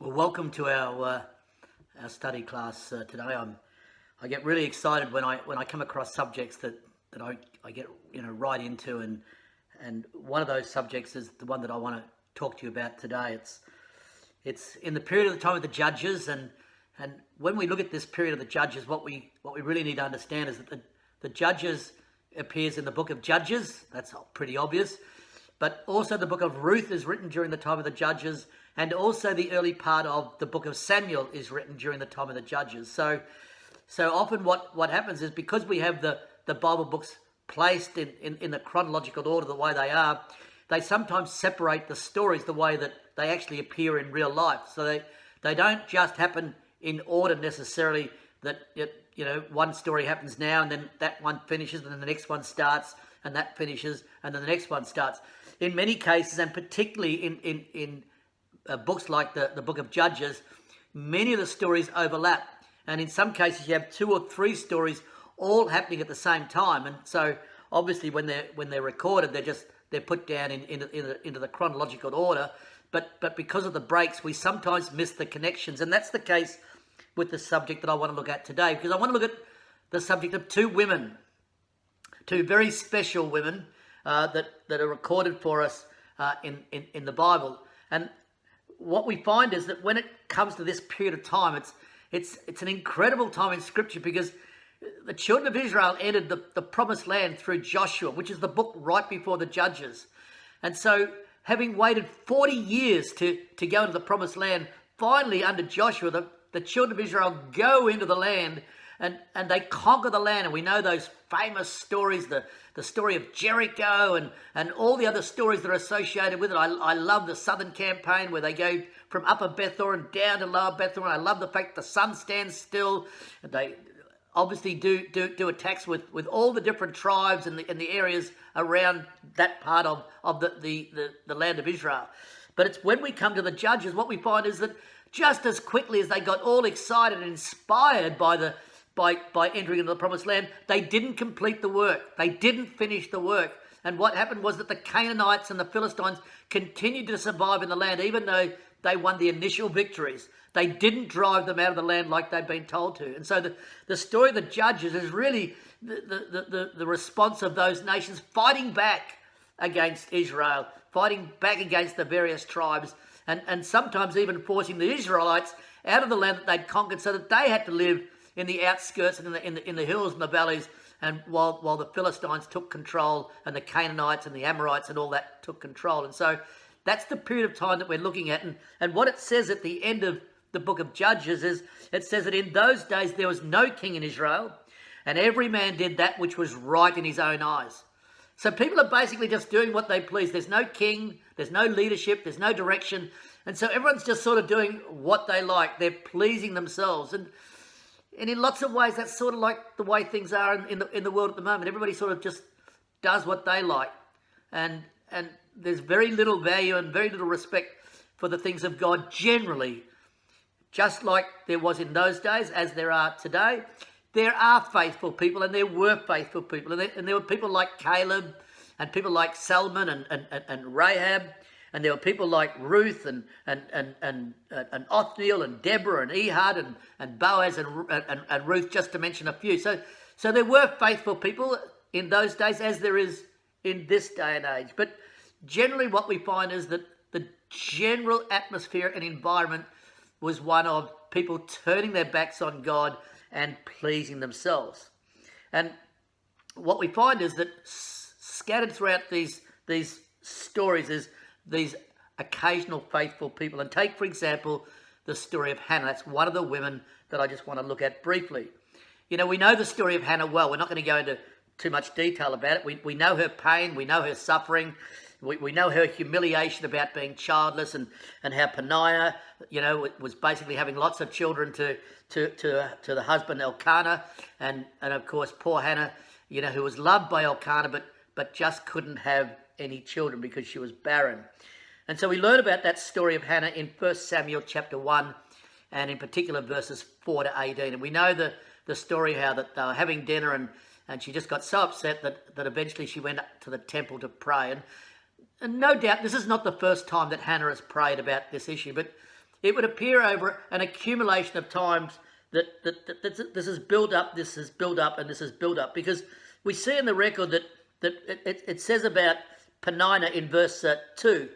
Well, welcome to our study class today. I get really excited when I come across subjects that I get right into, and one of those subjects is the one that I want to talk to you about today. It's in the period of the time of the judges, and when we look at this period of the judges, what we really need to understand is that the judges appears in the book of Judges. That's pretty obvious. But also the book of Ruth is written during the time of the judges, and also the early part of the book of Samuel is written during the time of the judges. So often what happens is, because we have the Bible books placed in the chronological order the way they sometimes separate the stories the way that they actually appear in real life. So they don't just happen in order necessarily, that one story happens now and then that one finishes and then the next one starts and that finishes and then the next one starts. In many cases, and particularly in books like the book of Judges, many of the stories overlap, and in some cases you have two or three stories all happening at the same time. And so obviously when they're recorded, they're put down into the chronological order, but because of the breaks, we sometimes miss the connections. And that's the case with the subject that I want to look at today, because I want to look at the subject of two women, two very special women that are recorded for us in the Bible. And what we find is that when it comes to this period of time, it's an incredible time in Scripture, because the children of Israel entered the promised land through Joshua, which is the book right before the Judges. And so, having waited 40 years to go into the promised land, finally under Joshua, the children of Israel go into the land, and they conquer the land. And we know those famous stories, the story of Jericho and all the other stories that are associated with it. I love the southern campaign where they go from Upper Bethhoron down to Lower Bethhoron. I love the fact the sun stands still. And they obviously do attacks with all the different tribes and the areas around that part of the land of Israel. But it's when we come to the Judges, what we find is that just as quickly as they got all excited and inspired by entering into the promised land, they didn't complete the work. They didn't finish the work. And what happened was that the Canaanites and the Philistines continued to survive in the land, even though they won the initial victories. They didn't drive them out of the land like they'd been told to. And so the story of the Judges is really the response of those nations fighting back against Israel, fighting back against the various tribes, and sometimes even forcing the Israelites out of the land that they'd conquered, so that they had to live in the outskirts and in the hills and the valleys, and while the Philistines took control, and the Canaanites and the Amorites and all that took control. And so that's the period of time that we're looking at. And what it says at the end of the book of Judges is, it says that in those days there was no king in Israel, and every man did that which was right in his own eyes. So people are basically just doing what they please. There's no king, there's no leadership, there's no direction. And so everyone's just sort of doing what they like. They're pleasing themselves. And in lots of ways, that's sort of like the way things are in the world at the moment. Everybody sort of just does what they like. And there's very little value and very little respect for the things of God generally. Just like there was in those days, as there are today, there are faithful people, and there were faithful people. And there were people like Caleb, and people like Salmon and Rahab, and there were people like Ruth and Othniel and Deborah and Ehud and Boaz and Ruth, just to mention a few. So there were faithful people in those days, as there is in this day and age. But generally what we find is that the general atmosphere and environment was one of people turning their backs on God and pleasing themselves. And what we find is that scattered throughout these stories is these occasional faithful people. And take, for example, the story of Hannah. That's one of the women that I just want to look at briefly. We know the story of Hannah well. We're not going to go into too much detail about it. We know her pain. We know her suffering. We know her humiliation about being childless, and how Peninnah, was basically having lots of children to the husband Elkanah, and of course poor Hannah, who was loved by Elkanah, but just couldn't have any children because she was barren. And so we learn about that story of Hannah in 1 Samuel chapter 1, and in particular verses 4 to 18. And we know the story how that they were having dinner, and she just got so upset that eventually she went up to the temple to pray. And no doubt this is not the first time that Hannah has prayed about this issue, but it would appear over an accumulation of times that this is built up, this is built up, and this is built up. Because we see in the record that it says about Peninnah in verse 2,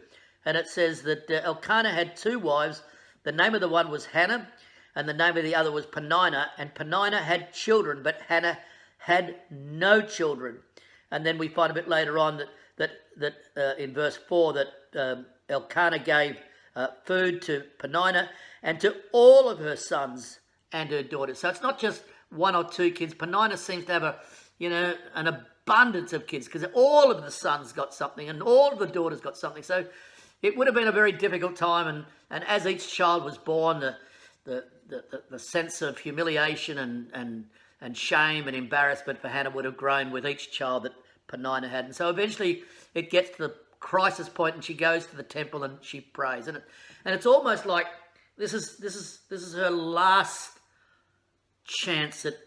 and it says that Elkanah had 2 wives. The name of the one was Hannah, and the name of the other was Peninnah. And Peninnah had children, but Hannah had no children. And then we find a bit later on that in verse 4 that Elkanah gave food to Peninnah and to all of her sons and her daughters. So it's not just 1 or 2 kids. Peninnah seems to have an abundance of kids, because all of the sons got something and all of the daughters got something. So it would have been a very difficult time. And as each child was born, the sense of humiliation and shame and embarrassment for Hannah would have grown with each child that Peninnah had. And so eventually it gets to the crisis point, and she goes to the temple and she prays. And it's almost like this is her last chance at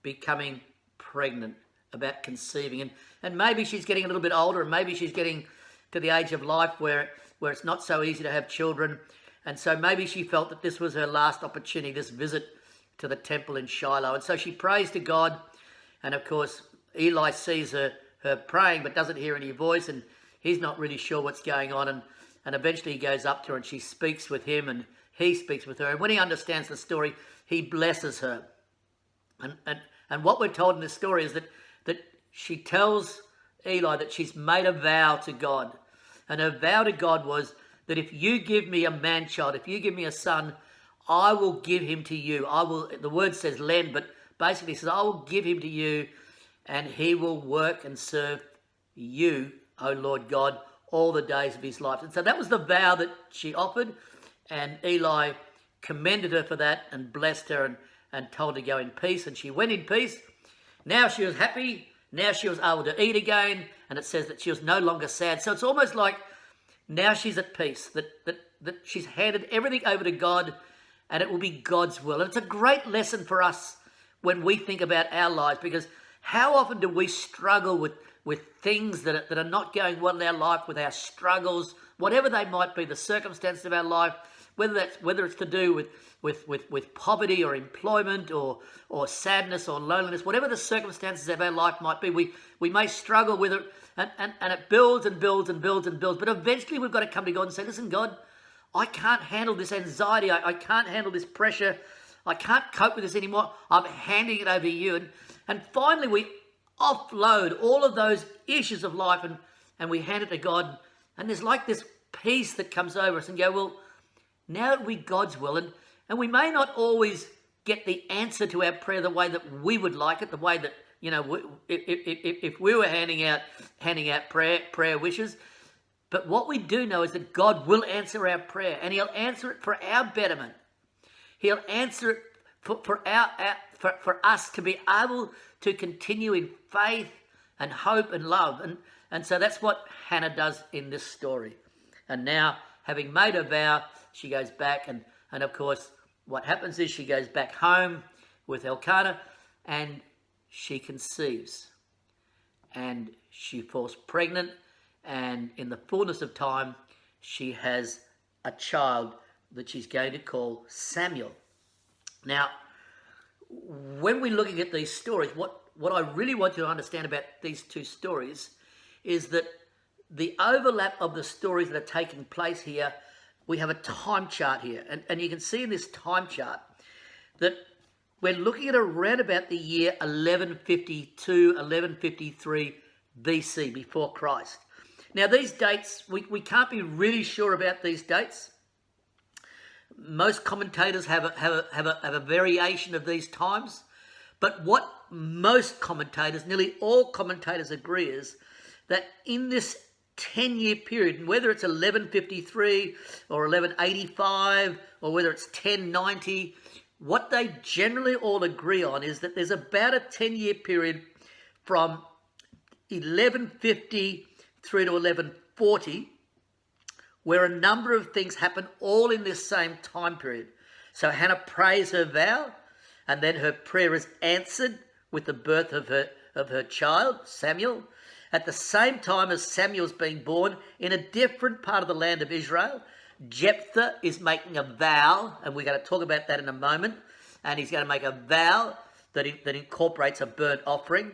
becoming pregnant, about conceiving. And maybe she's getting a little bit older, and maybe she's getting to the age of life where it's not so easy to have children. And so maybe she felt that this was her last opportunity, this visit to the temple in Shiloh. And so she prays to God. And of course, Eli sees her praying, but doesn't hear any voice, and he's not really sure what's going on. And eventually he goes up to her and she speaks with him, and he speaks with her. And when he understands the story, he blesses her. And what we're told in this story is that she tells Eli that she's made a vow to God. And her vow to God was that if you give me a man-child, if you give me a son, I will give him to you. The word says lend, but basically it says, I will give him to you, and he will work and serve you, O Lord God, all the days of his life. And so that was the vow that she offered, and Eli commended her for that and blessed her and told her to go in peace. And she went in peace. Now she was happy. Now she was able to eat again. And it says that she was no longer sad. So it's almost like now she's at peace, that she's handed everything over to God, and it will be God's will. And it's a great lesson for us when we think about our lives, because how often do we struggle with things that are not going well in our life, with our struggles, whatever they might be, the circumstances of our life, whether it's to do with poverty or employment or sadness or loneliness, whatever the circumstances of our life might be, we may struggle with it, and it builds and builds and builds and builds. But eventually we've got to come to God and say, listen, God, I can't handle this anxiety. I can't handle this pressure. I can't cope with this anymore. I'm handing it over to you. And finally we offload all of those issues of life and we hand it to God. And there's like this peace that comes over us and go, well, now it will be God's will. And we may not always get the answer to our prayer the way that we would like it, the way that, if we were handing out prayer wishes. But what we do know is that God will answer our prayer, and he'll answer it for our betterment. He'll answer it for us to be able to continue in faith and hope and love. And so that's what Hannah does in this story. And now, having made a vow, she goes back, and of course, what happens is she goes back home with Elkanah, and she conceives. And she falls pregnant, and in the fullness of time, she has a child that she's going to call Samuel. Now, when we're looking at these stories, what I really want you to understand about these two stories is that the overlap of the stories that are taking place here, we have a time chart here. And you can see in this time chart that we're looking at around about the year 1152, 1153 BC, before Christ. Now, these dates, we can't be really sure about these dates. Most commentators have a variation of these times. But what most commentators, nearly all commentators, agree is that in this 10-year period, whether it's 1153 or 1185 or whether it's 1090, what they generally all agree on is that there's about a 10-year period from 1150 through to 1140 where a number of things happen all in this same time period. So Hannah prays her vow, and then her prayer is answered with the birth of her child, Samuel. At the same time as Samuel's being born in a different part of the land of Israel, Jephthah is making a vow, and we're going to talk about that in a moment, and he's going to make a vow that incorporates a burnt offering.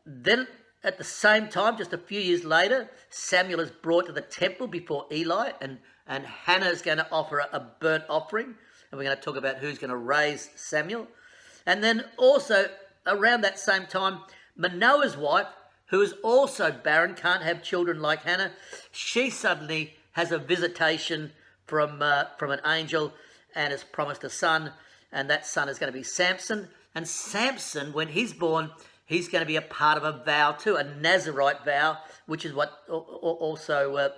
Then at the same time, just a few years later, Samuel is brought to the temple before Eli, and Hannah is going to offer a burnt offering, and we're going to talk about who's going to raise Samuel. And then also around that same time, Manoah's wife, who is also barren, can't have children like Hannah, she suddenly has a visitation from an angel and is promised a son, and that son is going to be Samson. And Samson, when he's born, he's going to be a part of a vow too, a Nazirite vow, which is what also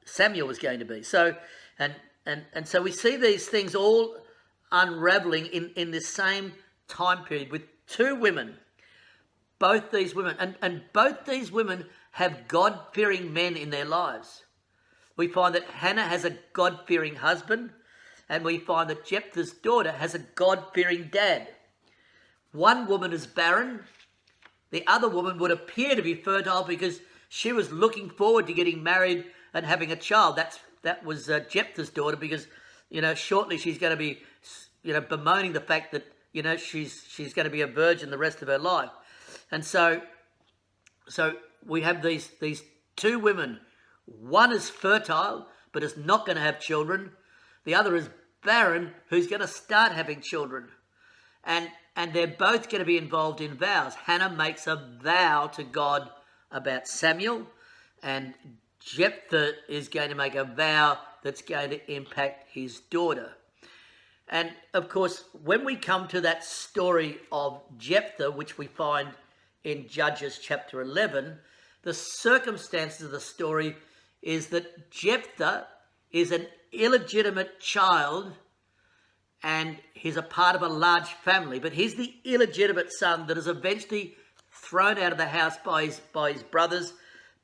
Samuel was going to be. So, and so we see these things all unraveling in this same time period with two women. Both these women, and both these women have God-fearing men in their lives. We find that Hannah has a God-fearing husband, and we find that Jephthah's daughter has a God-fearing dad. One woman is barren. The other woman would appear to be fertile because she was looking forward to getting married and having a child. That was Jephthah's daughter, because shortly she's going to be bemoaning the fact that she's going to be a virgin the rest of her life. And so we have these two women. One is fertile but is not going to have children. The other is barren, who's going to start having children. And they're both going to be involved in vows. Hannah makes a vow to God about Samuel, and Jephthah is going to make a vow that's going to impact his daughter. And of course, when we come to that story of Jephthah, which we find in Judges chapter 11, the circumstances of the story is that Jephthah is an illegitimate child, and he's a part of a large family, but he's the illegitimate son that is eventually thrown out of the house by his brothers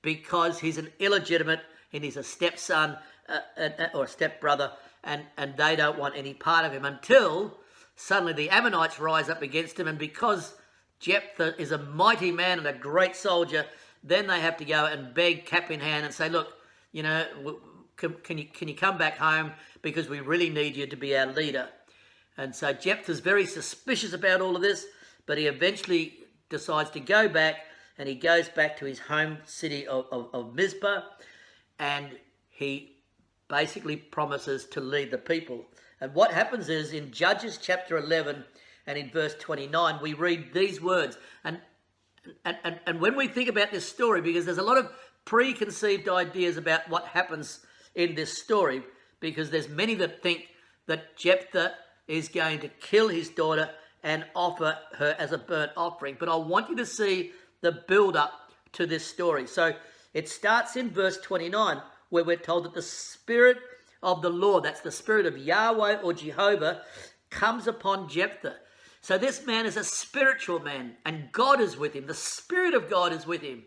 because he's an illegitimate and he's a stepson or a stepbrother, and they don't want any part of him until suddenly the Ammonites rise up against him, and because Jephthah is a mighty man and a great soldier, then they have to go and beg cap in hand and say, look, can you come back home, because we really need you to be our leader. And so Jephthah's very suspicious about all of this, but he eventually decides to go back, and he goes back to his home city of Mizpah, and he basically promises to lead the people. And what happens is, in Judges chapter 11 and in verse 29, we read these words. And when we think about this story, because there's a lot of preconceived ideas about what happens in this story, because there's many that think that Jephthah is going to kill his daughter and offer her as a burnt offering. But I want you to see the build-up to this story. So it starts in verse 29, where we're told that the Spirit of the Lord, that's the Spirit of Yahweh or Jehovah, comes upon Jephthah. So this man is a spiritual man, and God is with him. The Spirit of God is with him.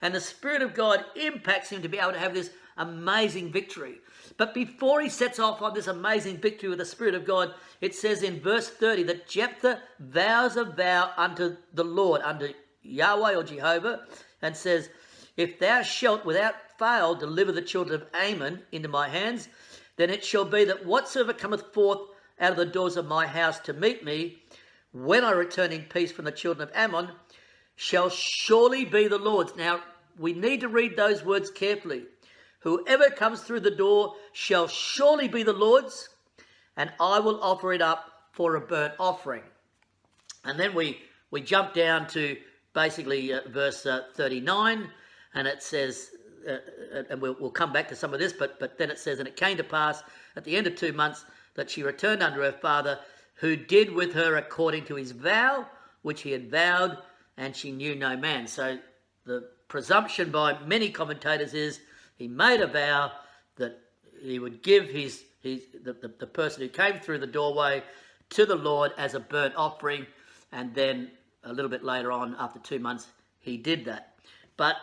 And the Spirit of God impacts him to be able to have this amazing victory. But before he sets off on this amazing victory with the Spirit of God, it says in verse 30 that Jephthah vows a vow unto the Lord, unto Yahweh or Jehovah, and says, if thou shalt without fail deliver the children of Ammon into my hands, then it shall be that whatsoever cometh forth out of the doors of my house to meet me, when I return in peace from the children of Ammon, shall surely be the Lord's. Now, we need to read those words carefully. Whoever comes through the door shall surely be the Lord's, and I will offer it up for a burnt offering. And then we jump down to basically verse 39, and it says, and we'll come back to some of this, but then it says, and it came to pass at the end of 2 months that she returned unto her father, who did with her according to his vow, which he had vowed, and she knew no man. So the presumption by many commentators is he made a vow that he would give the person who came through the doorway to the Lord as a burnt offering, and then a little bit later on, after 2 months, he did that. But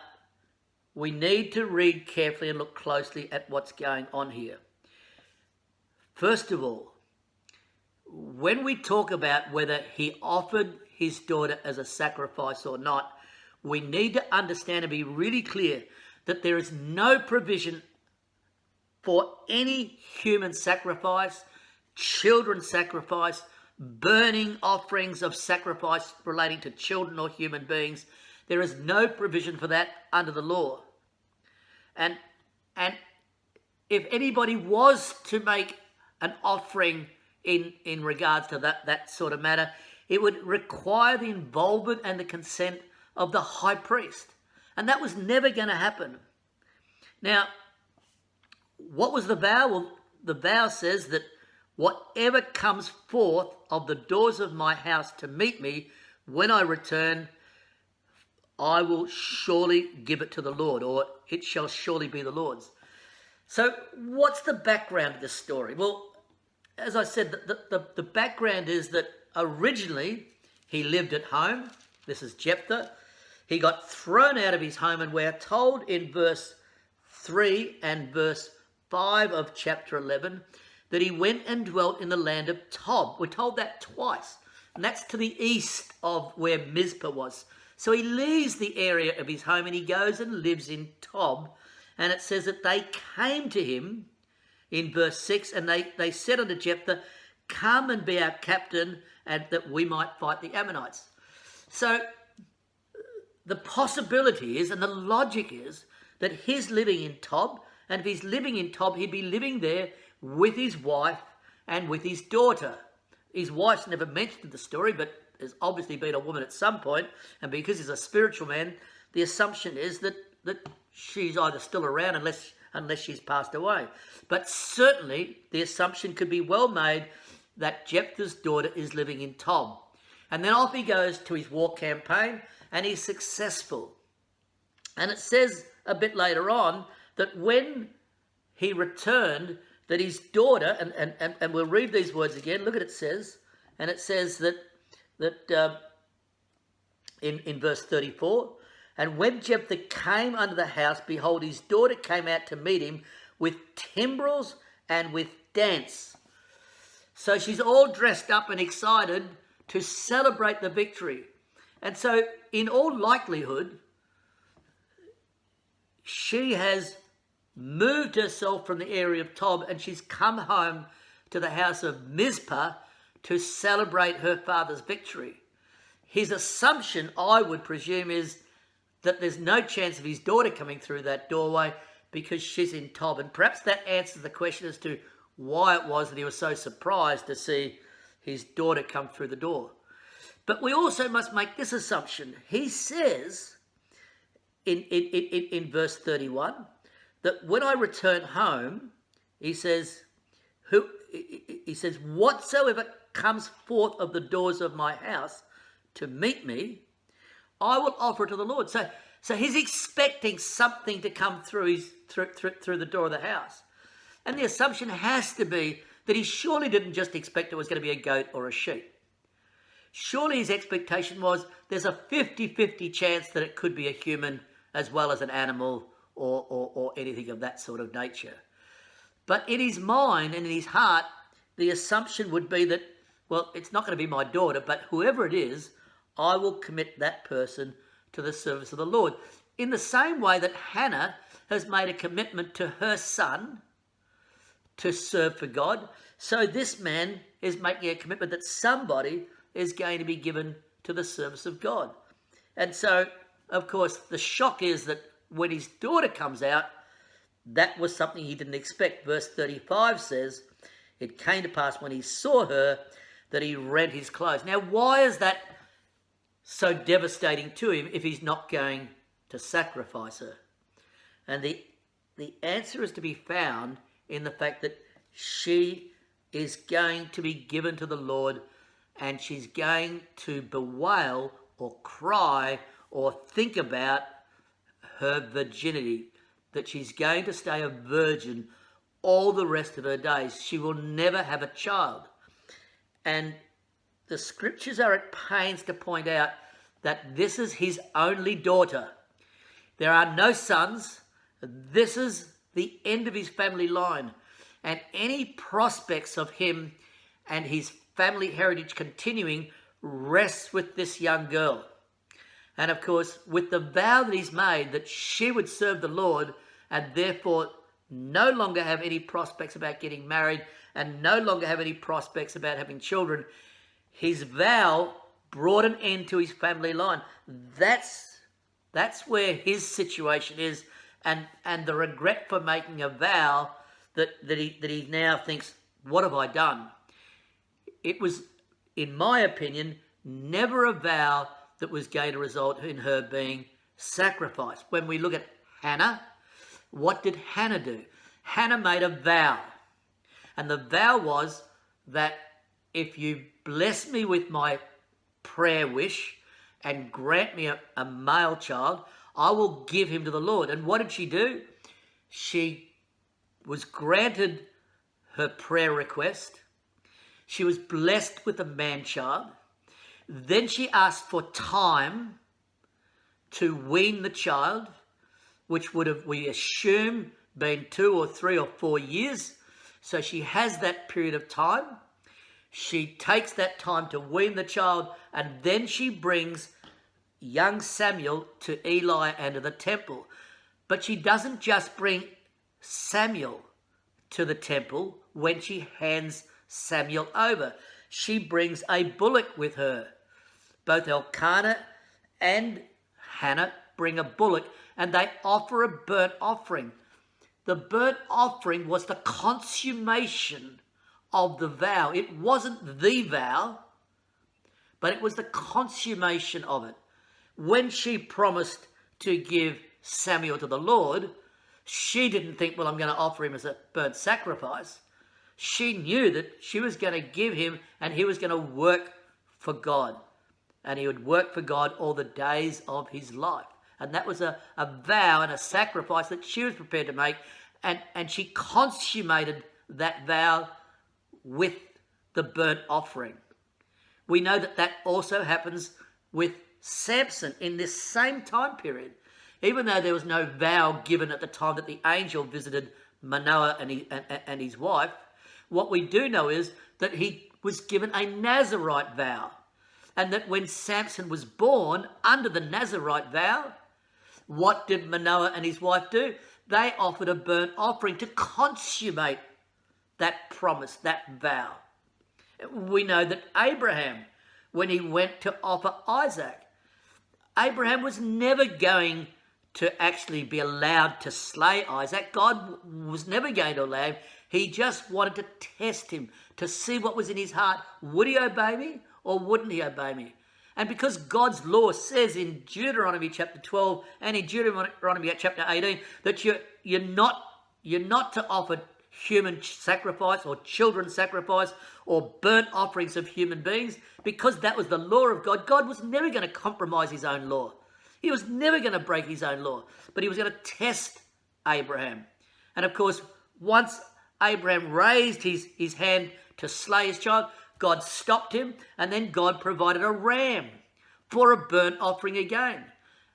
we need to read carefully and look closely at what's going on here. First of all, when we talk about whether he offered his daughter as a sacrifice or not, we need to understand and be really clear that there is no provision for any human sacrifice, children's sacrifice, burning offerings of sacrifice relating to children or human beings. There is no provision for that under the law. And if anybody was to make an offering in regards to that sort of matter, it would require the involvement and the consent of the high priest. And that was never going to happen. Now, what was the vow? Well, the vow says that whatever comes forth of the doors of my house to meet me, when I return, I will surely give it to the Lord, or it shall surely be the Lord's. So what's the background of this story? Well, as I said, the background is that originally he lived at home. This is Jephthah. He got thrown out of his home, and we're told in verse 3 and verse 5 of chapter 11 that he went and dwelt in the land of Tob. We're told that twice, and that's to the east of where Mizpah was. So he leaves the area of his home and he goes and lives in Tob. And it says that they came to him in verse 6, and they said unto Jephthah, come and be our captain, and that we might fight the Ammonites. So the possibility is, and the logic is, that he's living in Tob, and if he's living in Tob, he'd be living there with his wife and with his daughter. His wife's never mentioned in the story, but there's obviously been a woman at some point, and because he's a spiritual man, the assumption is that she's either still around unless she's passed away. But certainly the assumption could be well made that Jephthah's daughter is living in Tob. And then off he goes to his war campaign, and he's successful. And it says a bit later on that when he returned, that his daughter, and we'll read these words again, look at it says, and it says that in verse 34, and when Jephthah came unto the house, behold, his daughter came out to meet him with timbrels and with dance. So she's all dressed up and excited to celebrate the victory. And so in all likelihood, she has moved herself from the area of Tob, and she's come home to the house of Mizpah to celebrate her father's victory. His assumption, I would presume, is that there's no chance of his daughter coming through that doorway because she's in Tob. And perhaps that answers the question as to why it was that he was so surprised to see his daughter come through the door. But we also must make this assumption. He says in verse 31 that when I return home, he says, whatsoever comes forth of the doors of my house to meet me, I will offer it to the Lord. So he's expecting something to come through the door of the house. And the assumption has to be that he surely didn't just expect it was going to be a goat or a sheep. Surely his expectation was there's a 50-50 chance that it could be a human as well as an animal or anything of that sort of nature. But in his mind and in his heart, the assumption would be that, well, it's not going to be my daughter, but whoever it is, I will commit that person to the service of the Lord. In the same way that Hannah has made a commitment to her son to serve for God, so this man is making a commitment that somebody is going to be given to the service of God. And so, of course, the shock is that when his daughter comes out, that was something he didn't expect. Verse 35 says, it came to pass when he saw her that he rent his clothes. Now, why is that so devastating to him if he's not going to sacrifice her? And the answer is to be found in the fact that she is going to be given to the Lord, and she's going to bewail or cry or think about her virginity, that she's going to stay a virgin all the rest of her days. She will never have a child. And the scriptures are at pains to point out that this is his only daughter. There are no sons. This is the end of his family line. And any prospects of him and his family heritage continuing rests with this young girl. And of course, with the vow that he's made that she would serve the Lord, and therefore no longer have any prospects about getting married and no longer have any prospects about having children, his vow brought an end to his family line. That's where his situation is, and the regret for making a vow that he now thinks, what have I done? It was, in my opinion, never a vow that was going to result in her being sacrificed. When we look at Hannah, what did Hannah do? Hannah made a vow. And the vow was that if you bless me with my prayer wish and grant me a male child, I will give him to the Lord. And what did she do? She was granted her prayer request. She was blessed with a man-child. Then she asked for time to wean the child, which would have, we assume, been 2 or 3 or 4 years. So she has that period of time. She takes that time to wean the child, and then she brings young Samuel to Eli and to the temple. But she doesn't just bring Samuel to the temple when she hands Samuel over. She brings a bullock with her. Both Elkanah and Hannah bring a bullock, and they offer a burnt offering. The burnt offering was the consummation of the vow. It wasn't the vow, but it was the consummation of it. When she promised to give Samuel to the Lord, she didn't think, well, I'm going to offer him as a burnt sacrifice. She knew that she was going to give him and he was going to work for God. And he would work for God all the days of his life. And that was a vow and a sacrifice that she was prepared to make. And she consummated that vow with the burnt offering. We know that that also happens with Samson in this same time period. Even though there was no vow given at the time that the angel visited Manoah and his wife, what we do know is that he was given a Nazirite vow. And that when Samson was born under the Nazirite vow, what did Manoah and his wife do? They offered a burnt offering to consummate that promise, that vow. We know that Abraham, when he went to offer Isaac, Abraham was never going to actually be allowed to slay Isaac. God was never going to allow him. He just wanted to test him, to see what was in his heart. Would he obey me or wouldn't he obey me? And because God's law says in Deuteronomy chapter 12 and in Deuteronomy chapter 18 that you're not to offer human sacrifice or children's sacrifice or burnt offerings of human beings, because that was the law of God. God was never going to compromise his own law. He was never going to break his own law, but he was going to test Abraham. And of course, once Abraham raised his hand to slay his child, God stopped him, and then God provided a ram for a burnt offering again.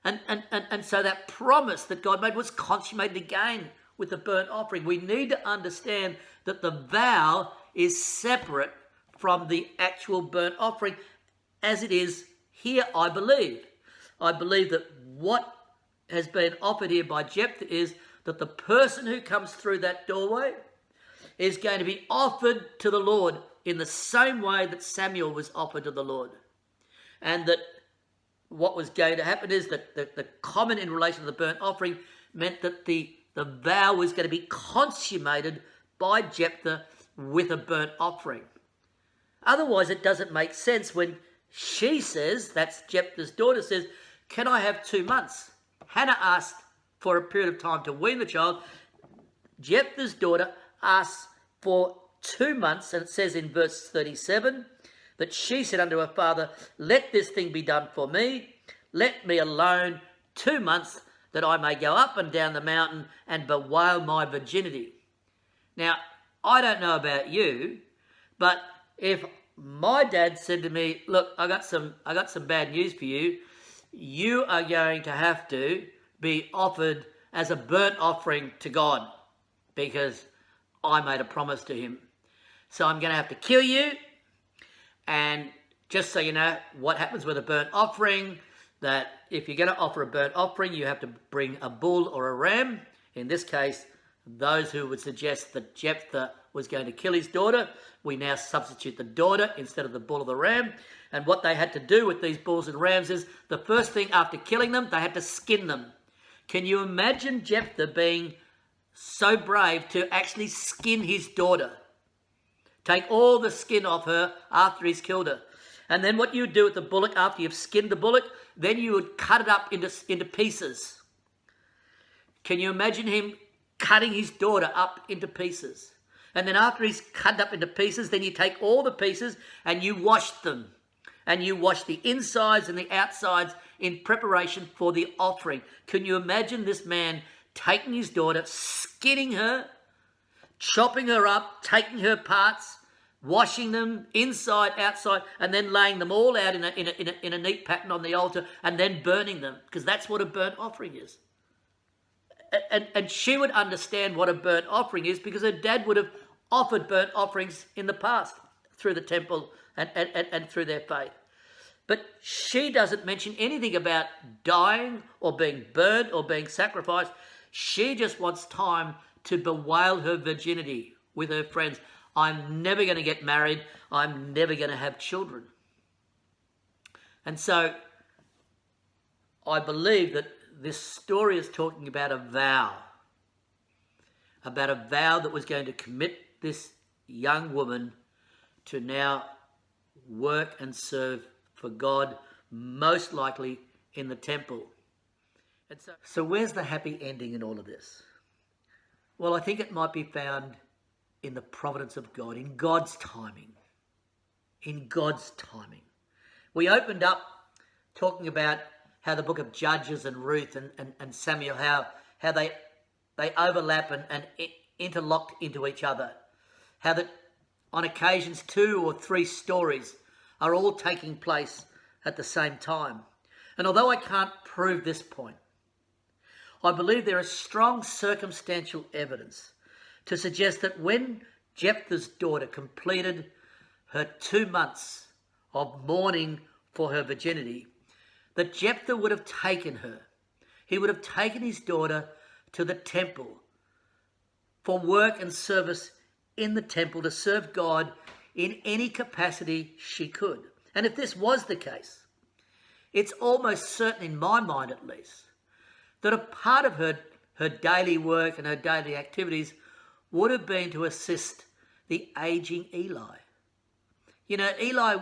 And so that promise that God made was consummated again with the burnt offering. We need to understand that the vow is separate from the actual burnt offering, as it is here, I believe. I believe that what has been offered here by Jephthah is that the person who comes through that doorway is going to be offered to the Lord in the same way that Samuel was offered to the Lord. And that what was going to happen is that the common in relation to the burnt offering meant that the vow was going to be consummated by Jephthah with a burnt offering. Otherwise, it doesn't make sense when she says, that's Jephthah's daughter, says, can I have 2 months? Hannah asked for a period of time to wean the child. Jephthah's daughter asks for 2 months, and it says in verse 37 that she said unto her father, let this thing be done for me. Let me alone 2 months that I may go up and down the mountain and bewail my virginity. Now, I don't know about you, but if my dad said to me, look, I got some bad news for you. You are going to have to be offered as a burnt offering to God because I made a promise to him. So I'm going to have to kill you. And just so you know what happens with a burnt offering, that if you're going to offer a burnt offering, you have to bring a bull or a ram. In this case, those who would suggest that Jephthah was going to kill his daughter. We now substitute the daughter instead of the bull or the ram. And what they had to do with these bulls and rams is the first thing after killing them, they had to skin them. Can you imagine Jephthah being so brave to actually skin his daughter? Take all the skin off her after he's killed her. And then what you would do with the bullock after you've skinned the bullock, then you would cut it up into pieces. Can you imagine him cutting his daughter up into pieces? And then after he's cut up into pieces, then you take all the pieces and you wash them. And you wash the insides and the outsides in preparation for the offering. Can you imagine this man taking his daughter, skinning her, chopping her up, taking her parts, washing them inside, outside, and then laying them all out in a neat pattern on the altar, and then burning them, because that's what a burnt offering is. And she would understand what a burnt offering is because her dad would have offered burnt offerings in the past through the temple and through their faith. But she doesn't mention anything about dying or being burnt or being sacrificed. She just wants time to bewail her virginity with her friends. I'm never going to get married. I'm never going to have children. And so I believe that this story is talking about a vow that was going to commit this young woman to now work and serve for God, most likely in the temple. And so where's the happy ending in all of this? Well, I think it might be found in the providence of God, in God's timing. In God's timing. We opened up talking about how the book of Judges and Ruth and Samuel, how they overlap and interlocked into each other. How that on occasions 2 or 3 stories are all taking place at the same time. And although I can't prove this point, I believe there is strong circumstantial evidence to suggest that when Jephthah's daughter completed her 2 months of mourning for her virginity, that Jephthah would have taken her. He would have taken his daughter to the temple for work and service in the temple to serve God in any capacity she could. And if this was the case, it's almost certain, in my mind at least, that a part of her daily work and her daily activities would have been to assist the aging Eli. You know, Eli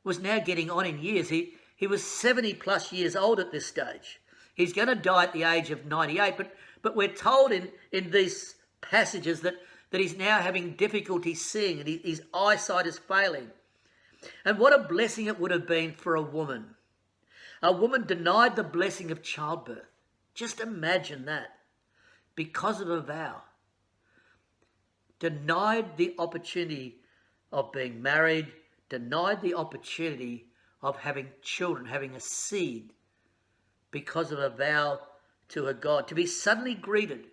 was now getting on in years. He was 70 plus years old at this stage. He's going to die at the age of 98, but we're told in these passages that he's now having difficulty seeing and his eyesight is failing. And what a blessing it would have been for a woman. A woman denied the blessing of childbirth. Just imagine that. Because of a vow. Denied the opportunity of being married, denied the opportunity of having children, having a seed, because of a vow to her God, to be suddenly greeted.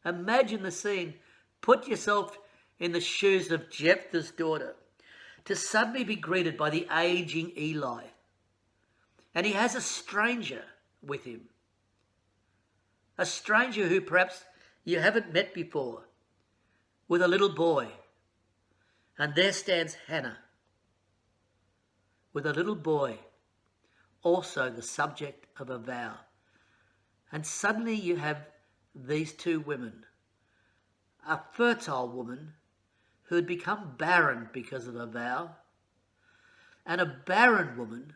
Imagine the scene. Put yourself in the shoes of Jephthah's daughter, to suddenly be greeted by the aging Eli. And he has a stranger with him. A stranger who perhaps you haven't met before, with a little boy. And there stands Hannah, with a little boy, also the subject of a vow. And suddenly you have these 2 women. A fertile woman who had become barren because of a vow, and a barren woman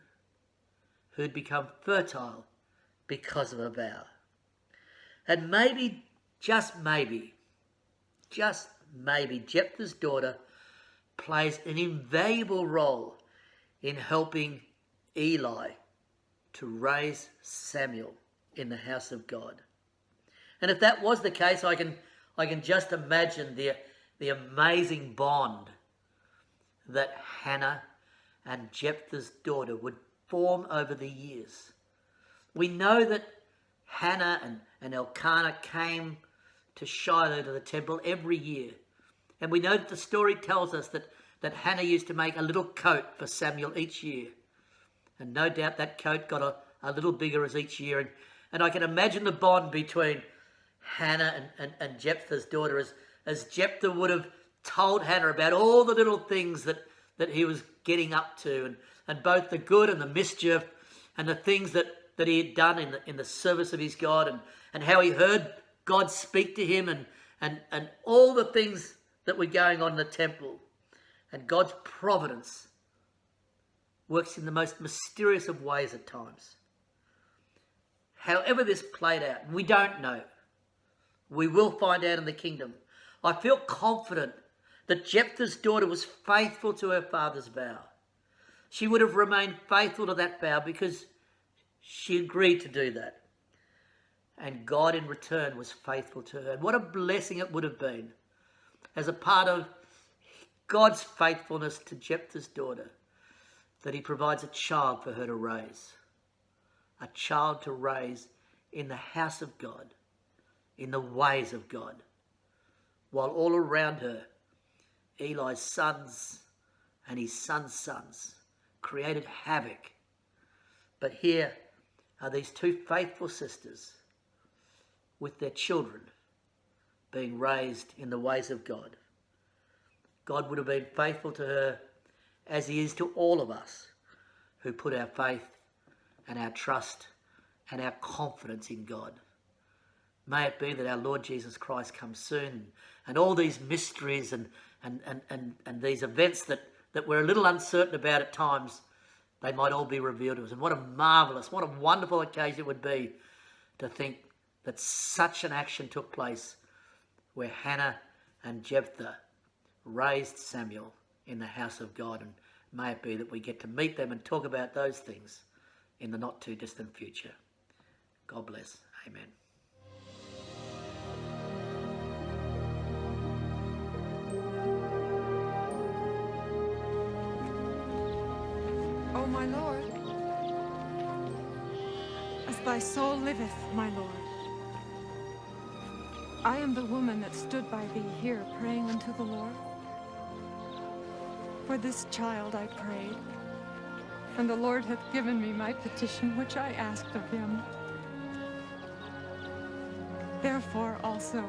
who had become fertile because of a vow. And maybe, just maybe, Jephthah's daughter plays an invaluable role in helping Eli to raise Samuel in the house of God. And if that was the case, I can just imagine the amazing bond that Hannah and Jephthah's daughter would form over the years. We know that Hannah and Elkanah came to Shiloh, to the temple, every year. And we know that the story tells us that Hannah used to make a little coat for Samuel each year. And no doubt that coat got a little bigger as each year. And I can imagine the bond between Hannah and Jephthah's daughter, as Jephthah would have told Hannah about all the little things that he was getting up to, and both the good and the mischief and the things that he had done in the service of his God, and how he heard God speak to him, and all the things that were going on in the temple. And God's providence works in the most mysterious of ways at times. However this played out, we don't know. We will find out in the kingdom. I feel confident that Jephthah's daughter was faithful to her father's vow. She would have remained faithful to that vow because she agreed to do that. And God in return was faithful to her. And what a blessing it would have been as a part of God's faithfulness to Jephthah's daughter, that he provides a child for her to raise. A child to raise in the house of God, in the ways of God. While all around her, Eli's sons and his sons' sons created havoc. But here are these two faithful sisters with their children being raised in the ways of God. God would have been faithful to her as he is to all of us who put our faith and our trust and our confidence in God. May it be that our Lord Jesus Christ comes soon, and all these mysteries and these events that we're a little uncertain about at times, they might all be revealed to us. And what a marvellous, what a wonderful occasion it would be to think that such an action took place where Hannah and Jephthah raised Samuel in the house of God. And may it be that we get to meet them and talk about those things in the not too distant future. God bless. Amen. O my Lord, as thy soul liveth, my Lord, I am the woman that stood by thee here praying unto the Lord. For this child I prayed, and the Lord hath given me my petition which I asked of him. Therefore also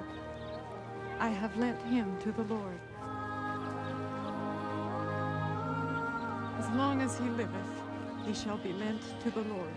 I have lent him to the Lord. As long as he liveth, he shall be lent to the Lord.